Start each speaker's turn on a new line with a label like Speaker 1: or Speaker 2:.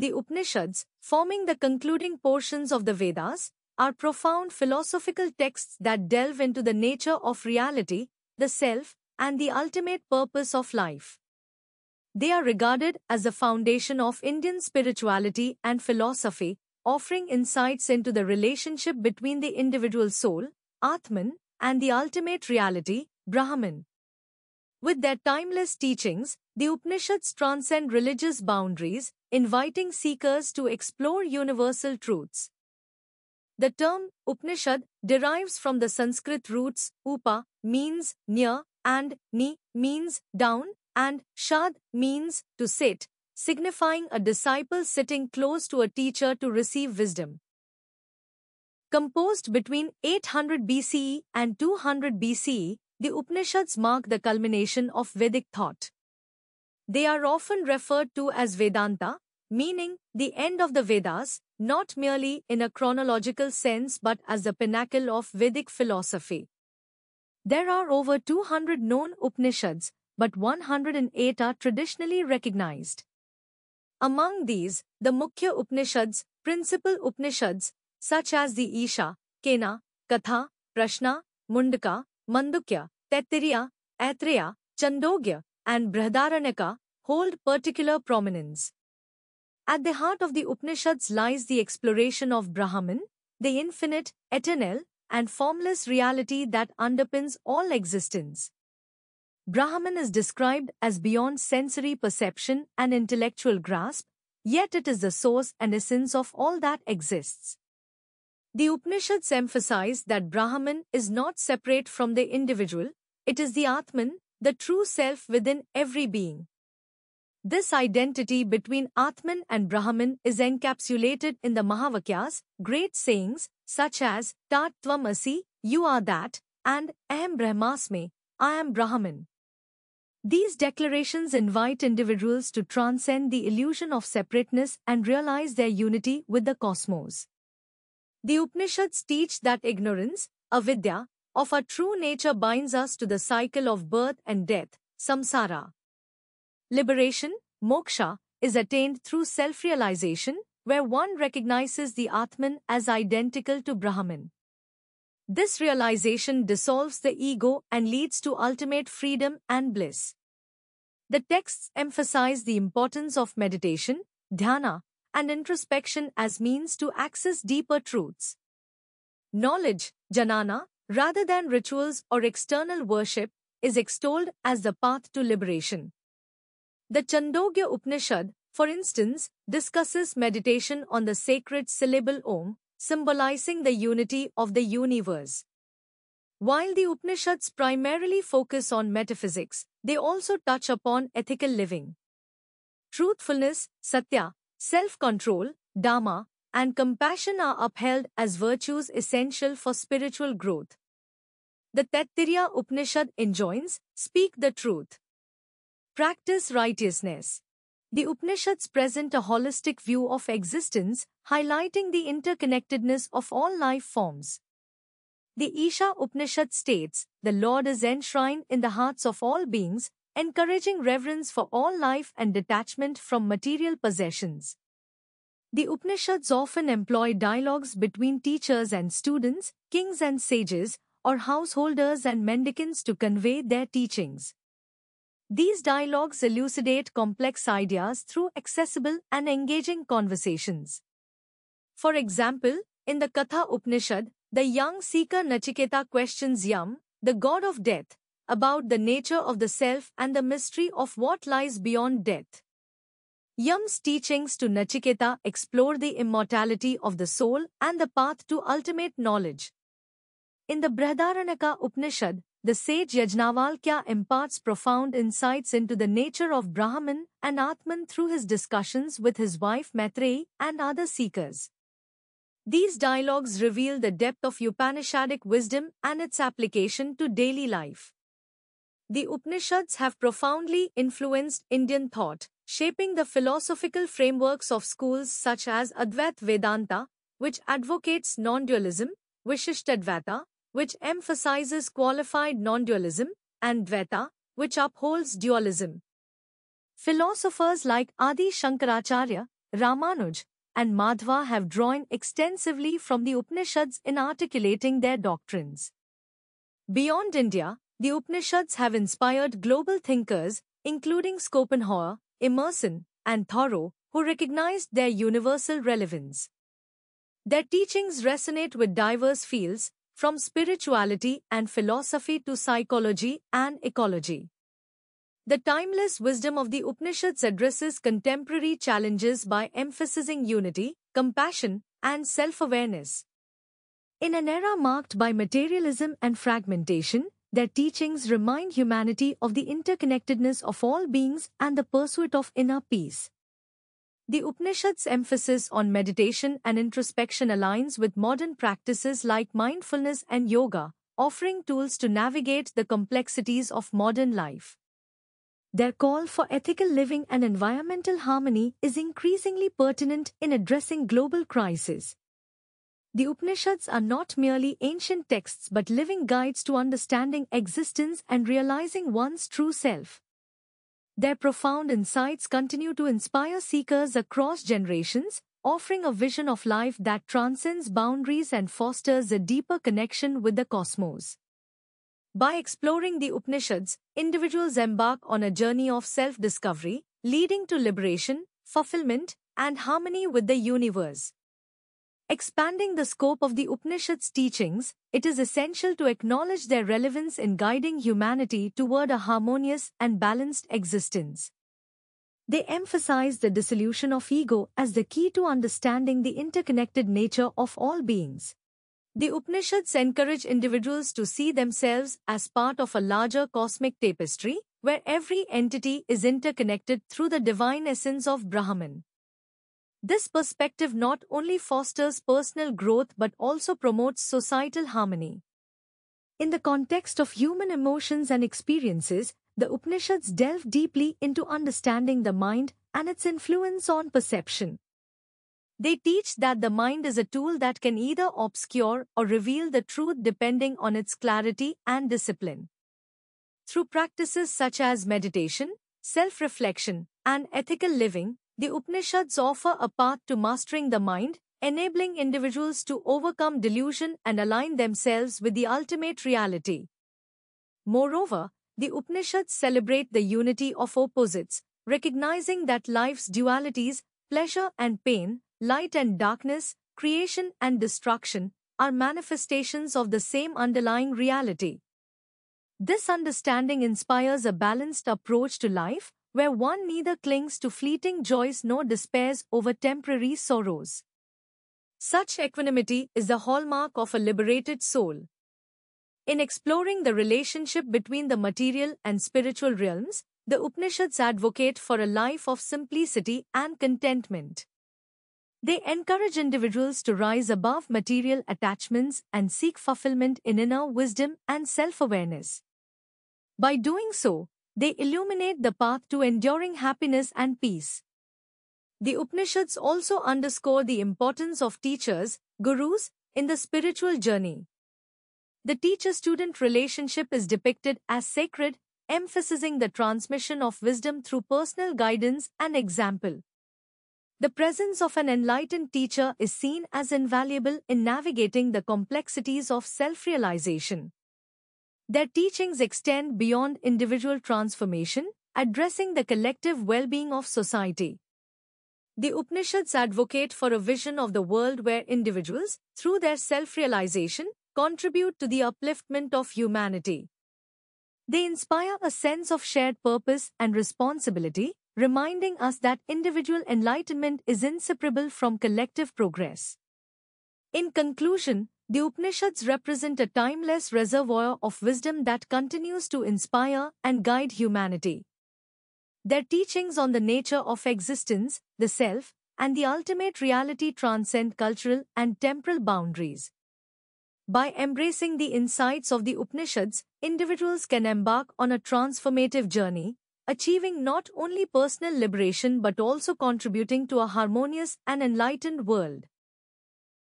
Speaker 1: The Upanishads, forming the concluding portions of the Vedas, are profound philosophical texts that delve into the nature of reality, the self, and the ultimate purpose of life. They are regarded as the foundation of Indian spirituality and philosophy, offering insights into the relationship between the individual soul, Atman, and the ultimate reality, Brahman. With their timeless teachings, the Upanishads transcend religious boundaries, inviting seekers to explore universal truths. The term Upanishad derives from the Sanskrit roots upa means near and ni means down and shad means to sit, signifying a disciple sitting close to a teacher to receive wisdom. Composed between 800 BCE and 200 BCE, the Upanishads mark the culmination of Vedic thought. They are often referred to as Vedanta, meaning the end of the Vedas, not merely in a chronological sense but as the pinnacle of Vedic philosophy. There are over 200 known Upanishads, but 108 are traditionally recognized. Among these, the Mukhya Upanishads, principal Upanishads, such as the Isha, Kena, Katha, Prashna, Mundaka, Mandukya, Taittiriya, Aitreya, Chandogya, and Brihadaranyaka, hold particular prominence. At the heart of the Upanishads lies the exploration of Brahman, the infinite, eternal, and formless reality that underpins all existence. Brahman is described as beyond sensory perception and intellectual grasp, yet it is the source and essence of all that exists. The Upanishads emphasize that Brahman is not separate from the individual, it is the Atman, the true self within every being. This identity between Atman and Brahman is encapsulated in the Mahavakyas, great sayings such as Tat Tvam Asi, you are that, and Aham Brahmasmi, I am Brahman. These declarations invite individuals to transcend the illusion of separateness and realize their unity with the cosmos. The Upanishads teach that ignorance, avidya, of our true nature binds us to the cycle of birth and death, samsara. Liberation, moksha, is attained through self-realization, where one recognizes the Atman as identical to Brahman. This realization dissolves the ego and leads to ultimate freedom and bliss. The texts emphasize the importance of meditation, dhyana, and introspection as means to access deeper truths. Knowledge, jnana, rather than rituals or external worship, is extolled as the path to liberation. The Chandogya Upanishad, for instance, discusses meditation on the sacred syllable Om, symbolizing the unity of the universe. While the Upanishads primarily focus on metaphysics, they also touch upon ethical living. Truthfulness, satya, self-control, dharma, and compassion are upheld as virtues essential for spiritual growth. The Taittiriya Upanishad enjoins, speak the truth. Practice righteousness. The Upanishads present a holistic view of existence, highlighting the interconnectedness of all life forms. The Isha Upanishad states, the Lord is enshrined in the hearts of all beings, encouraging reverence for all life and detachment from material possessions. The Upanishads often employ dialogues between teachers and students, kings and sages, or householders and mendicants to convey their teachings. These dialogues elucidate complex ideas through accessible and engaging conversations. For example, in the Katha Upanishad, the young seeker Nachiketa questions Yam, the god of death, about the nature of the self and the mystery of what lies beyond death. Yam's teachings to Nachiketa explore the immortality of the soul and the path to ultimate knowledge. In the Brihadaranyaka Upanishad, the sage Yajnavalkya imparts profound insights into the nature of Brahman and Atman through his discussions with his wife Maitreyi and other seekers. These dialogues reveal the depth of Upanishadic wisdom and its application to daily life. The Upanishads have profoundly influenced Indian thought, shaping the philosophical frameworks of schools such as Advaita Vedanta, which advocates non-dualism, Vishishtadvaita, which emphasizes qualified non-dualism, and Dvaita, which upholds dualism. Philosophers like Adi Shankaracharya, Ramanuj, and Madhva have drawn extensively from the Upanishads in articulating their doctrines. Beyond India, the Upanishads have inspired global thinkers, including Schopenhauer, Emerson, and Thoreau, who recognized their universal relevance. Their teachings resonate with diverse fields, from spirituality and philosophy to psychology and ecology. The timeless wisdom of the Upanishads addresses contemporary challenges by emphasizing unity, compassion, and self-awareness. In an era marked by materialism and fragmentation, their teachings remind humanity of the interconnectedness of all beings and the pursuit of inner peace. The Upanishads' emphasis on meditation and introspection aligns with modern practices like mindfulness and yoga, offering tools to navigate the complexities of modern life. Their call for ethical living and environmental harmony is increasingly pertinent in addressing global crises. The Upanishads are not merely ancient texts but living guides to understanding existence and realizing one's true self. Their profound insights continue to inspire seekers across generations, offering a vision of life that transcends boundaries and fosters a deeper connection with the cosmos. By exploring the Upanishads, individuals embark on a journey of self-discovery, leading to liberation, fulfillment, and harmony with the universe. Expanding the scope of the Upanishads' teachings, it is essential to acknowledge their relevance in guiding humanity toward a harmonious and balanced existence. They emphasize the dissolution of ego as the key to understanding the interconnected nature of all beings. The Upanishads encourage individuals to see themselves as part of a larger cosmic tapestry, where every entity is interconnected through the divine essence of Brahman. This perspective not only fosters personal growth but also promotes societal harmony. In the context of human emotions and experiences, the Upanishads delve deeply into understanding the mind and its influence on perception. They teach that the mind is a tool that can either obscure or reveal the truth depending on its clarity and discipline. Through practices such as meditation, self-reflection, and ethical living, the Upanishads offer a path to mastering the mind, enabling individuals to overcome delusion and align themselves with the ultimate reality. Moreover, the Upanishads celebrate the unity of opposites, recognizing that life's dualities, pleasure and pain, light and darkness, creation and destruction, are manifestations of the same underlying reality. This understanding inspires a balanced approach to life, where one neither clings to fleeting joys nor despairs over temporary sorrows. Such equanimity is the hallmark of a liberated soul. In exploring the relationship between the material and spiritual realms, the Upanishads advocate for a life of simplicity and contentment. They encourage individuals to rise above material attachments and seek fulfillment in inner wisdom and self-awareness. By doing so, they illuminate the path to enduring happiness and peace. The Upanishads also underscore the importance of teachers, gurus, in the spiritual journey. The teacher-student relationship is depicted as sacred, emphasizing the transmission of wisdom through personal guidance and example. The presence of an enlightened teacher is seen as invaluable in navigating the complexities of self-realization. Their teachings extend beyond individual transformation, addressing the collective well-being of society. The Upanishads advocate for a vision of the world where individuals, through their self-realization, contribute to the upliftment of humanity. They inspire a sense of shared purpose and responsibility, reminding us that individual enlightenment is inseparable from collective progress. In conclusion, the Upanishads represent a timeless reservoir of wisdom that continues to inspire and guide humanity. Their teachings on the nature of existence, the self, and the ultimate reality transcend cultural and temporal boundaries. By embracing the insights of the Upanishads, individuals can embark on a transformative journey, achieving not only personal liberation but also contributing to a harmonious and enlightened world.